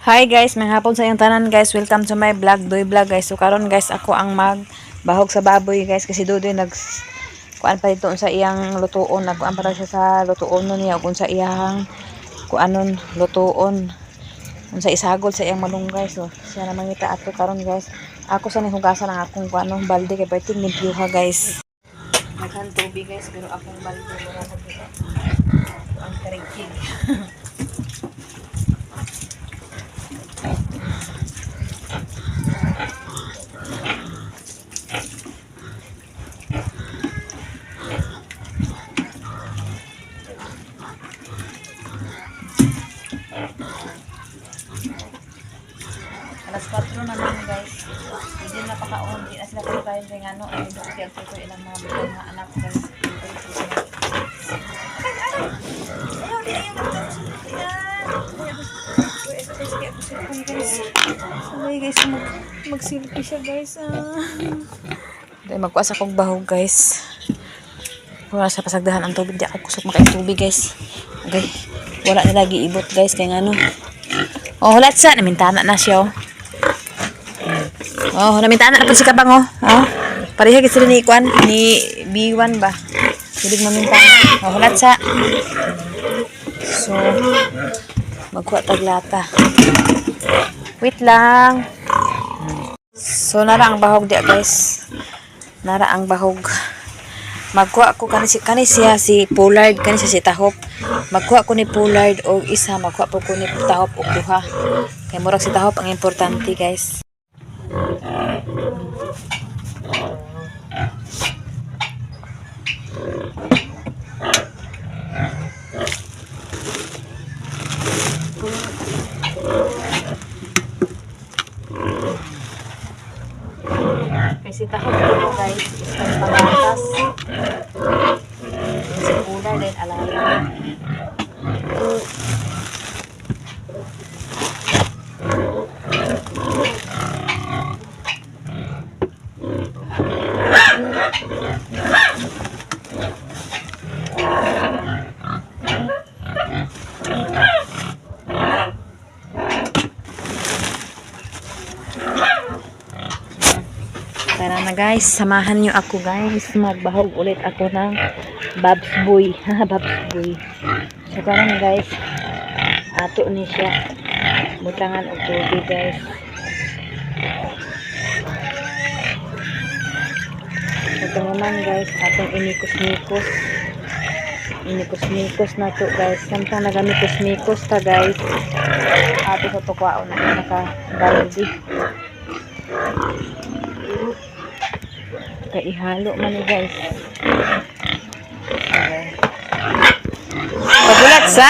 Hi guys, may hapon sa iyong tanan guys. Welcome to my vlog, Doy Vlog guys. So karon guys, ako ang magbahog sa baboy guys kasi Dodoy kuan pa dito sa iyang lutuon, nagkuan pa siya sa lutuon niya kung sa iyang kuanon lutuon. Sa isagol sa iyang malunggay. So siya na mangita ato karon guys. Ako sa hugasan ang akong kuanong balde kay pwedeng limpyuha guys. Naghan tubig guys pero akong balde wala na dito. Ang karikig. Alas 4 na naman guys. Hindi na pakaon. Hindi na sila kayo ng ano. Ay, hindi ako ilang mga anak guys. Sabay guys, mag-selfie siya guys. Dahil magkuas akong bahog guys. Wala sa pasagdahan ang tubig. Di ako kusok makain tubig guys. Okay. Wala na lagi ibot guys. Kaya nga ano. Oh, hulat sa. Namintana na siya oh. Oh, namintana na po si Kabang oh. Oh. Pareha kasi ni Kwan. Ni B1 ba? Hilig mamintana. Oh, hulat sa. So, magkuha taglata. Wait lang. So, nara ang bahog dia guys. Nara ang bahog. Magkuha ko kani siya si Pollard, kani siya si Tahop. Magkuha ko ni Pollard og isa, magkuha po ko ni Tahop og duha. Kay murag si Tahop ang importante guys. Kasi Tahop dito guys, isang pagatas. Si Pollard din alayan. Tara na guys, samahan nyo ako guys. Magbahog ulit ako ng Babs Boy. Babs Boy. So karon guys, ato ni siya. Butangan og tubig guys. Ito naman guys, atong inikos-nikos. Inikos-nikos na to guys. Samtang nagamikos-nikos ta guys. Ato sa tukwaon na naka-baldi. Ihalo man ni guys. Okay. Pagulat sa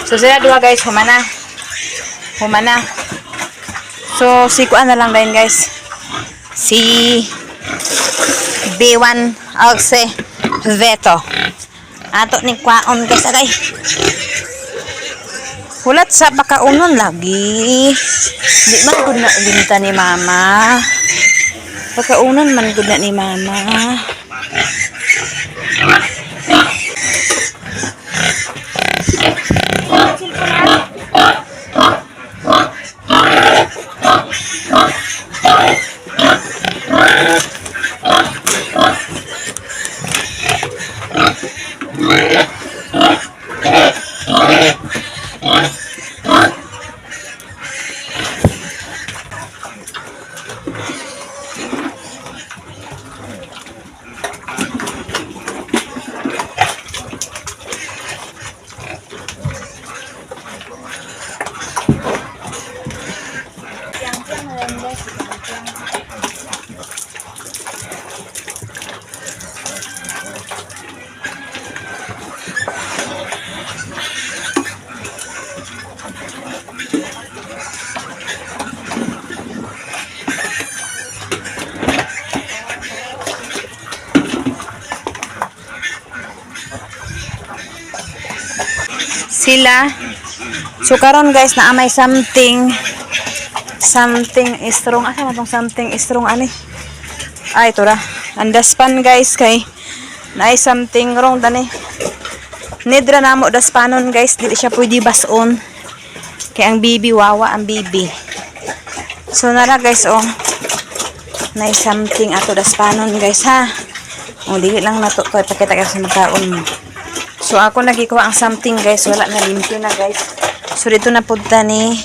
so sila dua guys, humana. Humana. So si kuan na lang din guys. Si B1 Alce Veto. Ato ni kwaon guys agay. Hulat sa pakaunon lagi. Di man gud na binta ni mama. Pakaunon man gud na ni mama. sila. So karon guys, naamay something strong. Asa man tong something strong ani? Ay, ito ra. Andaspan guys kay naay something wrong tani. Nidra namo daspanon guys, dili siya pwede bason. Kay ang bibi wawa ang bibi. So nara guys oh. Naay something ato daspanon guys ha. Oh, dili lang nato to ipakita sa magkaon mo. So ako nagikuha ang something guys, wala na limpyo na guys. So dito na punta ni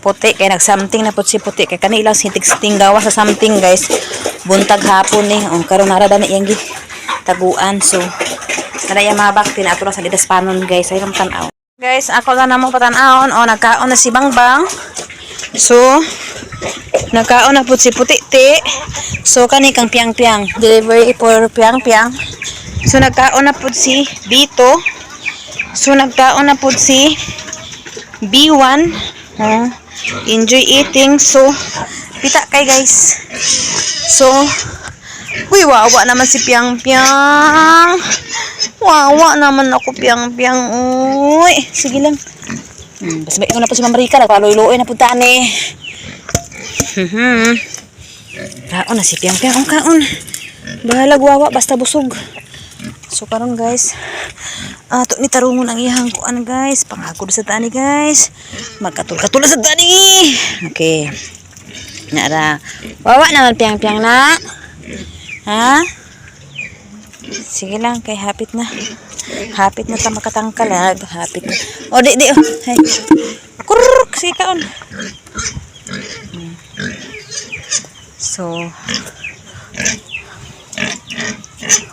puti kay nag-something na pud si puti kay kanilang sitig-siting gawa sa something guys. Buntag hapon ni karon narada na iyang taguan. So kada ya mabakti na ato sa lidaspanon guys, ay tan-aw. Guys, ako lang namo patan-aon nagkaon na si Bangbang. So nagkaon na pud si puti ti. So kani kang piang-piang, delivery for piang-piang. So nagkaon na pud si Bito. So nagkaon na pud si B1. Enjoy eating. So pita kay guys. So uy, wawa naman si Piang-Piang. Wawa naman ako Piang-Piang. Uy, sige lang. Basbay ko na po si Mamarika. Nagpaloy-loy na po tani. Kaon na si Piang-Piang. Ang kaon. Bahalag wawa basta busog. So karon guys, ato ni tarungon ang iyang kuan guys, pangagod sa tani guys. Magkatul-katul sa tani. Okay. Nara. Wawa naman Piang-Piang na. Ha? Sige lang kay hapit na. Hapit na ta makatangkalag, hapit na. Oh, di oh. Hey. Kurr, sige kaon. So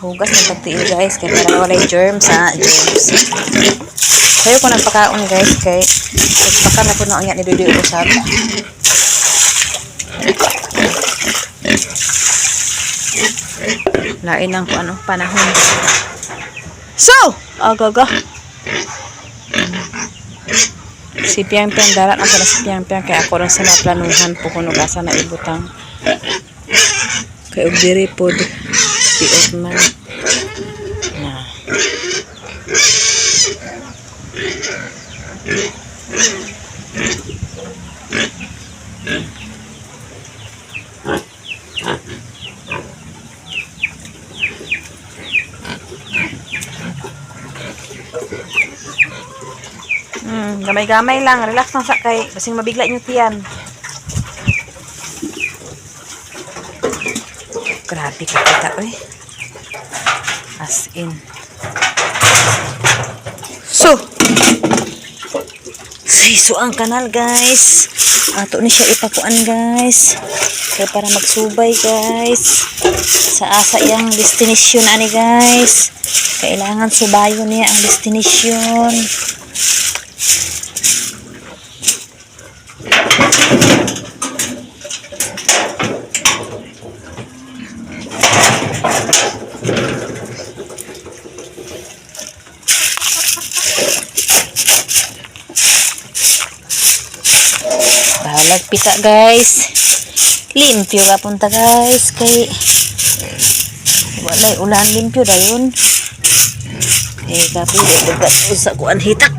hugas ng pagtiil guys kaya para walay germs germs. Kayo ko nagpakaon guys kay baka na po na niya ni Dudu usab. Lain ang ano panahon. So, agaga. Si Piang-Piang darat ang sana si Piang-Piang kaya ako rin sa naplanuhan po kuno asa na ibutang. Kay og diri pod tiot man. Na. Gamay-gamay lang, relax lang sa kay basing mabigla yung tiyan. Grabe ka kita, oy. As in. So, siso ang kanal, guys. Ato ni siya ipakuan, guys. Kaya para magsubay, guys. Sa asa yang destination, ani, guys. Kailangan subayo niya ang destination. Bahalag pita guys. Limpyo ka punta guys kay walay ulan limpyo dayon. Kapi dagat usa ko an hitak.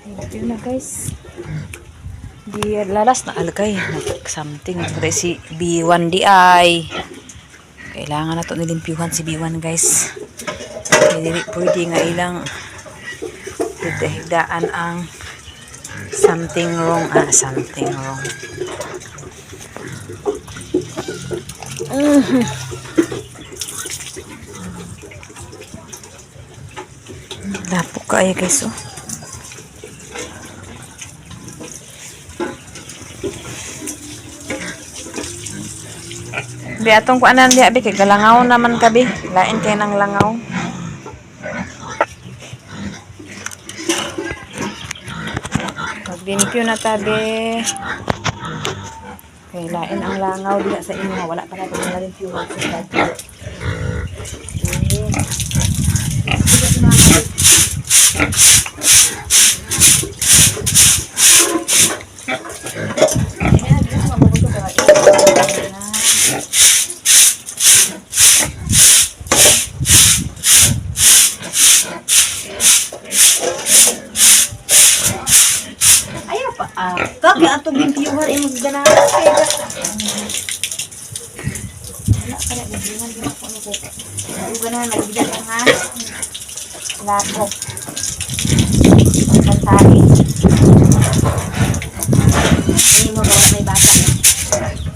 Yun na guys. Di lalas na algay. Something. Pwede si B1 di ay. Kailangan na to nilimpyuhan si B1 guys. Pwede nga ilang higdaan ang something wrong. Something wrong. Lapok ka ay guys oh. Bi atong kuanan diha bi kay galangaw naman ka bi. Lain kay nang langaw. Maglimpyo na tabi. Kay lain ang langaw diha sa inyo wala pa natin nalimpyuhan sa tabi. Kaki atong limpyuhan imong ganahan kay wala pala limpyuhan gyud ako nito. Ang ganahan nagida lang ha. Lapok. Pantari. Ini mo ba may bata?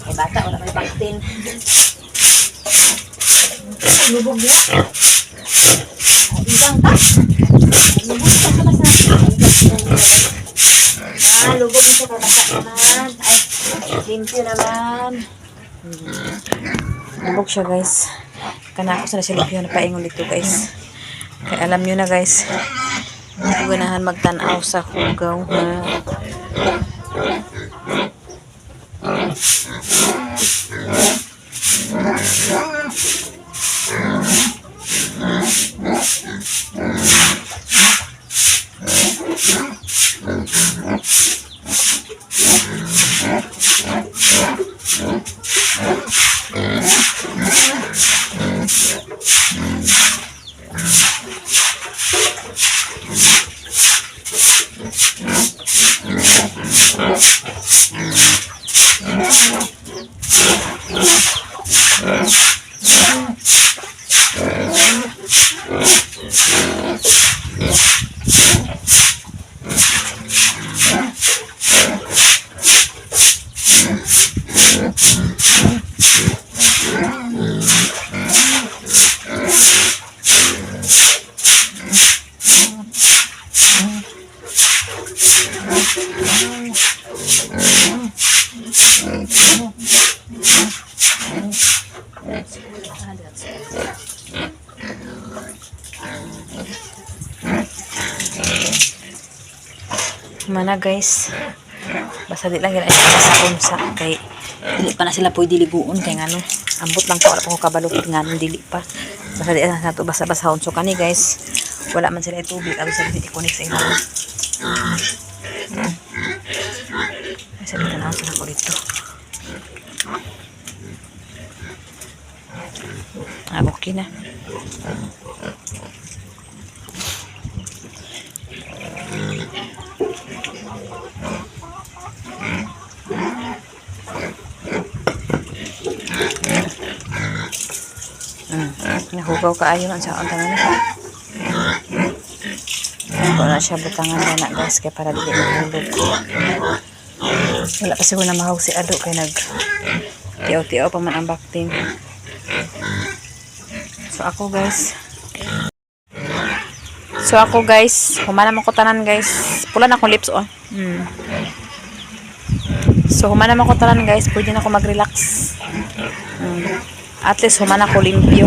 May bata wala may baktin. Lubog niya. Ibang ka. Lubog ka sa lubog siya kabasa naman. Ay, limpyo naman. Lubog siya guys. Kana ako sa nasilumpyo na paingon dito guys. Kaya alam nyo na guys. Hindi ko ganahan magtanaw sa hugaw ha. Mana guys, basta di lang yun ay sa unsa kay dili pa na sila pwede liguon kay ngano ambot lang ko wala pa ko kabalukod ngano dili pa basta di na to basa-basa unso kani guys wala man sila tubig alo sa di connect sa imo sabi na sa ko dito okay na. Nahugaw kaayo man sa untangan na. Ako na siya butangan na guys kaya para dili mahulog. Wala pa siguro na mahawag si Ado kaya nag tiyaw-tiyaw pa man ang bakting. So ako guys humana man ko tanan guys. Pula na akong lips oh. So humana man ko tanan guys, pwede na ako mag-relax. At least humana ko limpyo.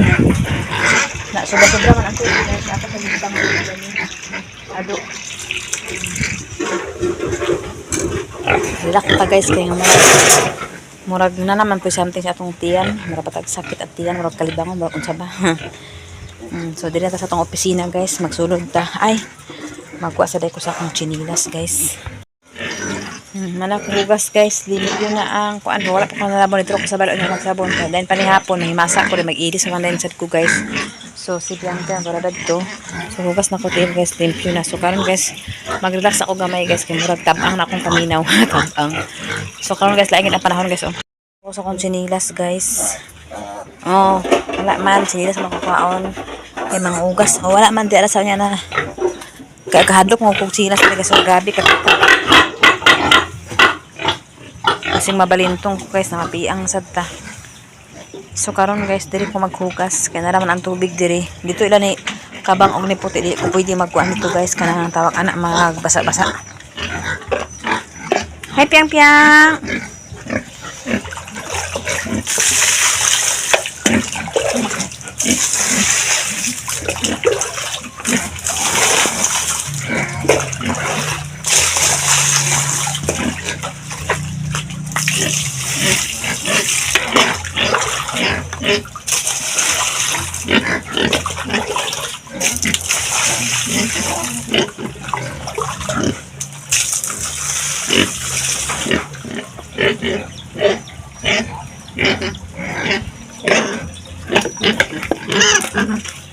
Na sobra-sobra man ang tubig guys. Ako sa litang Ado. Relax pa guys kaya murag na naman po something sa atong tiyan. Murag patag sakit at tiyan, murag kalibangon, murag unsa ba. So dili ta sa atong opisina guys, magsulod ta. Ay, magkuha sa day ko sa akong chinilas guys. Manak hugas guys, limit yun na ang kuan. Wala pa ko nalabon ito ko sa balon na magsabon. Then panihapon, mahimasa ko rin mag-iris ang din sad ko guys. So si Bianca para dadto. So hugas na ko din guys, limpyo na. So karon guys, mag-relax ako gamay guys kay murag tabang na akong paminaw. Tabang. So karon guys, laingit ang panahon guys. Ako sa kong sinilas guys. Oh, wala man sinilas makakaon. Kay mga ugas. Oh, wala man di ara sa niya na. Kahadlok mo kong sinilas guys. So gabi kakita. Kasi mabalintong ko guys, namapiang sad ta. So karon guys, diri ko maghugas kaya naraman ang tubig diri. Dito ila ni kabang og ni puti di ko pwede magkuan dito guys kanang tawag anak magbasa-basa. Hi piang piang.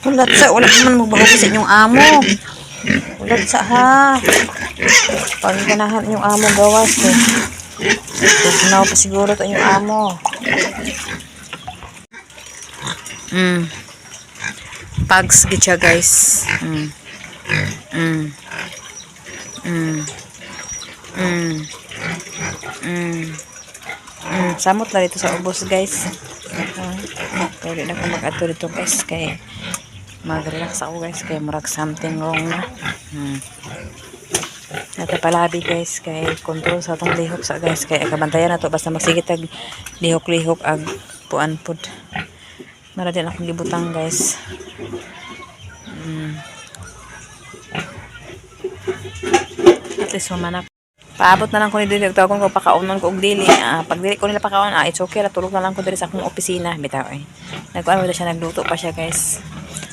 Ulat sa, wala naman magbahugas sa inyong amo. Ulat sa ha. Pag ganahan inyong amo gawas ko. Tugnaw pa siguro ito inyong amo. Pags gitya guys. Samot na dito sa ubos guys. Pwede na ko mag-ato dito guys kay mag-relax ako guys kay murag something wrong na. Natapalabi guys kay control sa atong lihok sa guys kay kabantayan na to basta magsigitag lihok-lihok ag puan pud. Mara din akong libutang guys. At least mamanap. Paabot na lang ko ni dili tawgon ko pakaunon ko og dili. Pag dili ko nila pakaon, it's okay ra tulog na lang ko diri sa akong opisina bitaw eh. Nagkuan ba siya nagluto pa siya guys.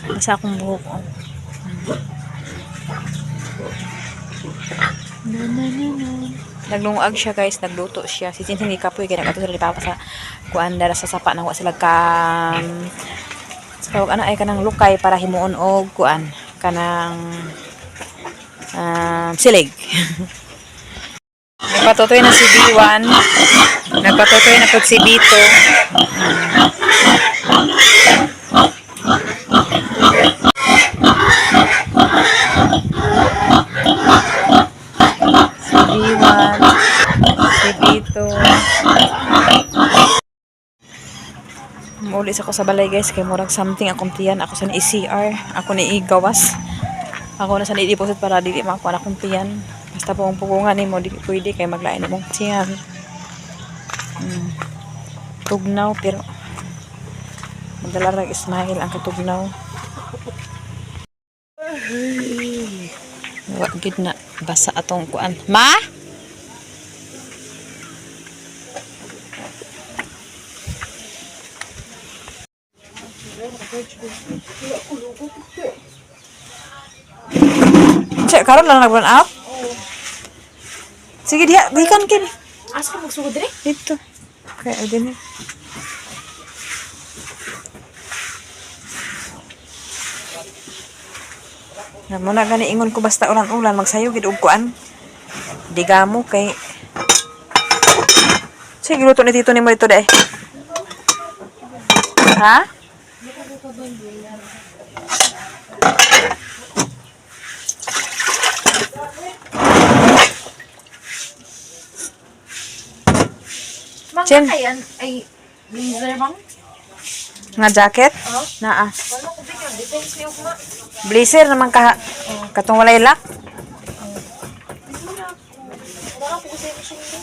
Basta akong buhok. Naglungag siya guys, nagluto siya. Si Chin hindi kapoy kay nagato sila papa sa kuan dara sa sapa nang wa sila ka tawag ano ay kanang lukay para himuon og kuan kanang silig. Nagpatutoy na si B1. Nagpatutoy na po si B2. Si B1. Si B2. Muulis ako sa balay guys. Kaya murag something akong tiyan. Ako sa ECR. Ako ni igawas. Ako na sa i-deposit para dili makuha na akong tiyan. Basta po ang pukungan mo, di pwede kayo maglain mong tiyan. Tugnaw, pero magdala smile ang katugnaw. Wagid na, basa atong kuan. Ma? Cek, karon lang nag-run out? Sige, diha, dikan kin. Asa ka magsugod dire? Dito. Kaya, din eh. Muna gani ingon ko basta ulan-ulan, magsayo gid og kuan. Digamo kay... Sige, luto ni tito ni mo ito deh. Ha? Chen. Ay, blazer bang? Nga jacket? Naa. Wala ko bigyan, depends niyo kuma. Blazer naman ka katong walay lock. Wala ko sa machine din.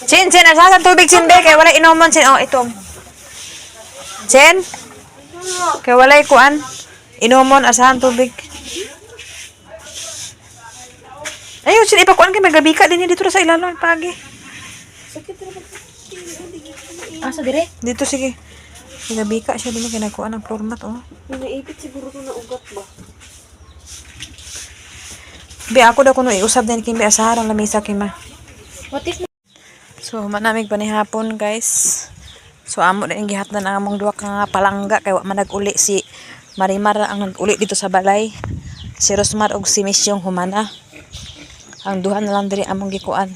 Chen, asahan tubig Chen be kay walay inomon Chen. Oh, ito. Chen. Kay walay kuan. Inomon asahan tubig. Ayun, Chen ipakuan kay magabi ka din dito sa ilalon pagi. Asa dire? Dito sige. Magabi ka siya din kinakuan ng floor mat oh. Naipit siguro to na ugat ba? Bi ako daw kuno iusab din kimbi asahan ang lamesa kay ma. What if So, manamig pa ni hapon, guys. So, amo din gihatdan ang among duha ka nga palangga kay wa man nag-uli si Marimar ang nag-uli dito sa balay. Si Rosmar og si Misyong humana. Ang duha na lang diri among gikuan.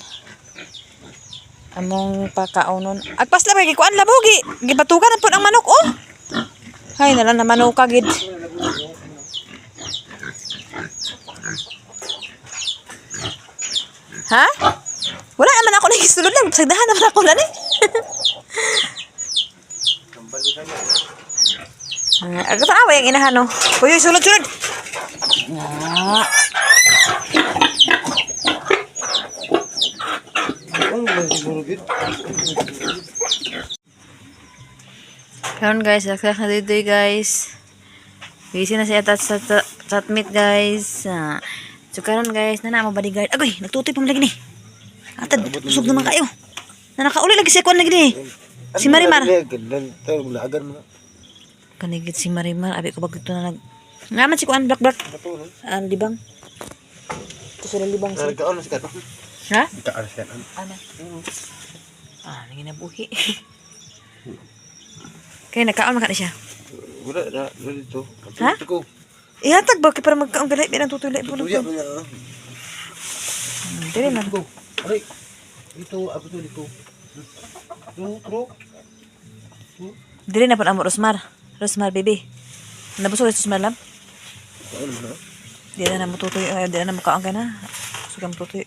Among pakaonon. Agpas na ba gikuan labugi. Gibatugan na pud ang manok oh. Hay nalang na manuka gid. Ha? Wala naman ako nagisulod lang. Sagdahan naman ako na ni. Ako tanawa yung inahan, no? Kuya, sulod-sulod. Nga. Karon guys, laksak na dito guys. Busy na siya sa meet guys. So karon guys, na mo bodyguard. Agoy, nagtutoy pa lagi ni. Atad, usog naman kayo. Na nakauli lagi siya kuan lagi ni. Si Marimar. Kanigit si Marimar, abi ko bagito na nag ngaman si kuan black libang. Ito sila libang sa. Ha? Ano? Nangin na buhi. Kaya nakaon maka na siya. Wala na dito. Ha? Ihatag ba kay para magkaon galay binang tutulay po. Tuya mo na. Dire na. Aray. Dito ako dito. Bro. Dire na pa amo Rosmar. Rosmar baby. Nabusog si Rosmar lam? Di na mo tutoy, di na mo kaon ka na. Sugang tutoy.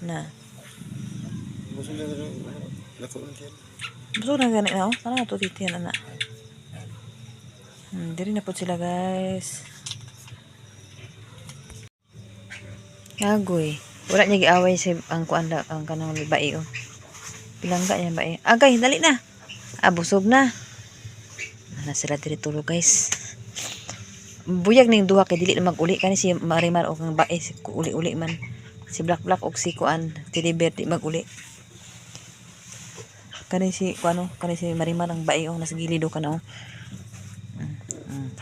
Na. Busog na gani na oh. Sana to titian ana. Diri na po sila guys. Agoy. Wala niya giaway si ang kuan ang kanang babae oh. Pilangga niya bae. Agay, dali na. Busog na. Na sila diri tulog guys. Buyag ning duha kay dili na mag-uli kani si Marimar og ang bae si uli-uli man. Si Black og si kuan Tiliber di mag-uli. Kani si kuano, kani si Marimar ang bae og nasa gilid ka na oh.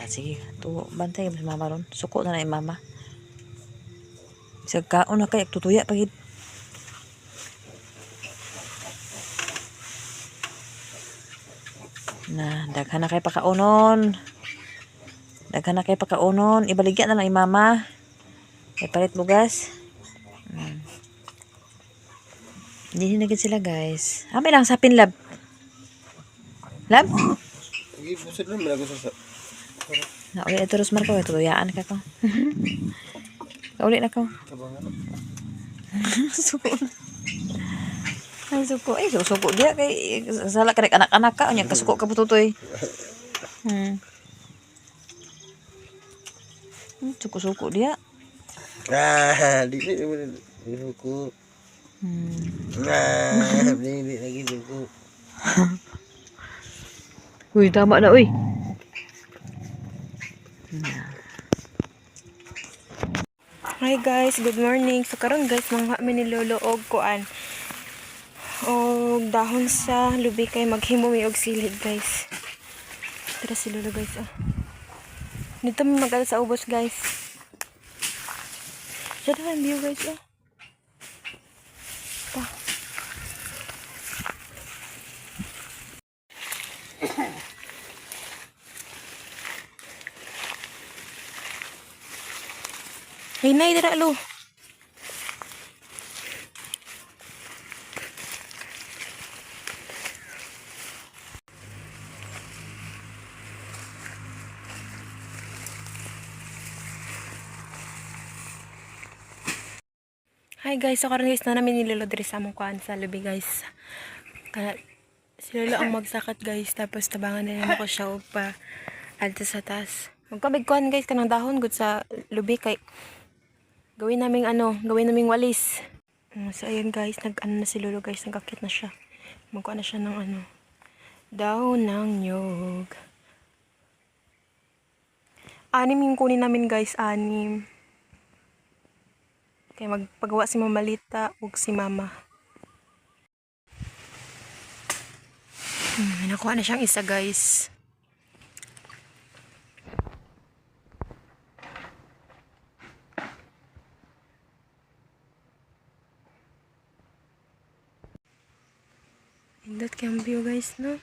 Sige, to bantay mas mama ron. Suko na na mama. Bisag kaon na kay tutuya pagid. Na daghan na kay pakaunon. Daghan na kay pakaunon, ibaligya na lang mama. Kay palit bugas. Hindi na gid sila guys. Ame lang sa pinlab. Lab? Gi busod na malago sa. Na uli ito Rosmar ko, tuyaan ka ko. Kauli na ko. Suko na. Ay suko, suko dia kay sala ka anak-anak ka, nya kasuko ka pututoy. Suko-suko dia. Dili suko. Dili lagi suko. Uy, tama na uy. Hi guys, good morning. So karon guys, mangha mi ni lolo og kuan. Og dahon sa lubi kay maghimo mi og silid guys. Tara si lolo guys oh. Dito mi magal sa ubos guys. Sa dahan view guys oh. Pa. Hinay dira lo. Hi guys, so karon guys na namin nilolo diri sa among kuan sa lubi guys. Kana si lolo ang magsakat guys, tapos tabangan na lang ako siya og pa adto sa taas. Magkabig kuan guys kanang dahon gud sa lubi kay gawin naming walis. So ayun guys, nag-ano na si lolo guys, nagkakit na siya. Magkuha na siya ng dahon ng nyog. 6 yung kunin namin guys, 6. Kaya magpagawa si Mama Lita ug si Mama. Nakuha na siyang isa guys. Nindot kayong view guys, no?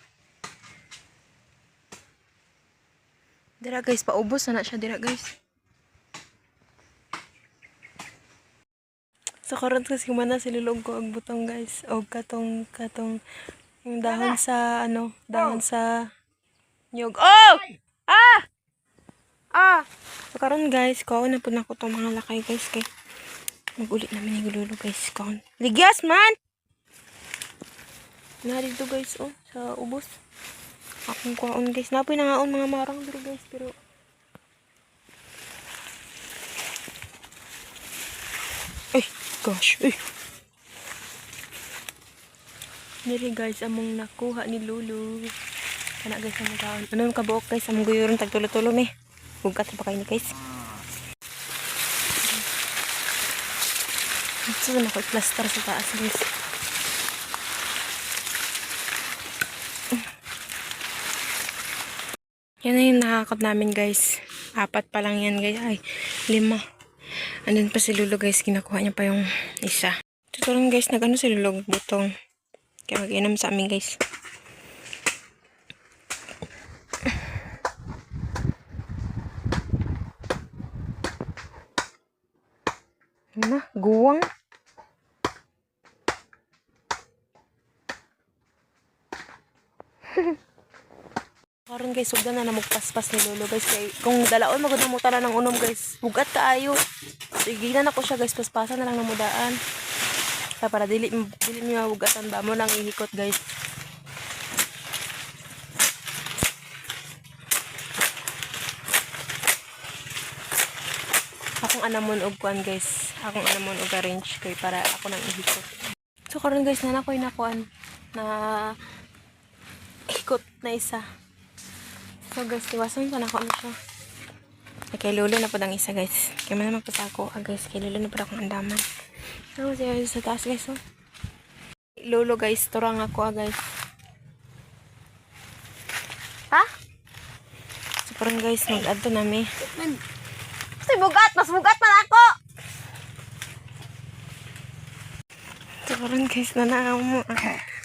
Dira guys, paubos na siya dira guys. So karon kasi mana silulog ko ang butong guys. O katong yung dahon sa ano, dahon sa nyug. Oh! Ah! Ah! So karon guys, kaon na po na ko tong mga lakay guys kay mag-ulit namin yung lulo guys. Kaon. Ligyas man! Na dito guys, oh, sa ubos. Akong kaon guys. Napoy na ngaon mga marang dito guys, pero ay, gosh, ay. Niri guys, among nakuha ni Lulu. Kana guys, among kaon. Anong kabuok guys, among guyuron tagtulo-tulo ni. Bugat pa kayo ni guys. So, nako-plaster sa taas guys. Yan na yung nakakot namin guys. 4 pa lang yan guys. Ay, 5. Andun pa si Lulu guys. Kinakuha niya pa yung isa. Tutulang guys. Nag-ano si Lulu butong. Kaya mag-inom sa amin guys. Na, guwang. Karon guys, sugdan na namugpaspas ni Lolo guys. Kay kung dalaon magud mo tala ng unom guys. Bugat kaayo. Sige na nako siya guys, paspasan na lang namudaan. Para dili mi mabugatan ba mo nang ihikot guys. Akong anamon og kuan guys. Akong anamon og arrange kay para ako nang ihikot. So karon guys, na nakoy nakuan na ikot na isa. So guys, iwasan pa na ako ano siya. Ay, kay Lolo na po ang isa guys. Kaya man naman po sa ako guys. Kay Lolo na po akong andaman. So siya sa taas guys. So. Lolo guys, turang ako guys. Ha? So parang guys, mag-adto nami. Kasi bugat! Mas bugat man ako! So parang guys, nanakaw mo.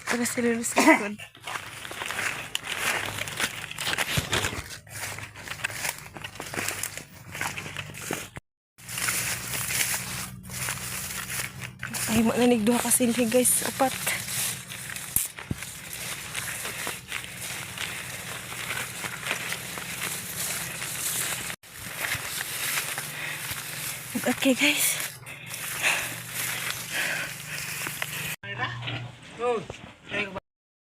Pero si Lolo sa likod. Ay, mananig duha ka silhi guys. 4. Okay guys.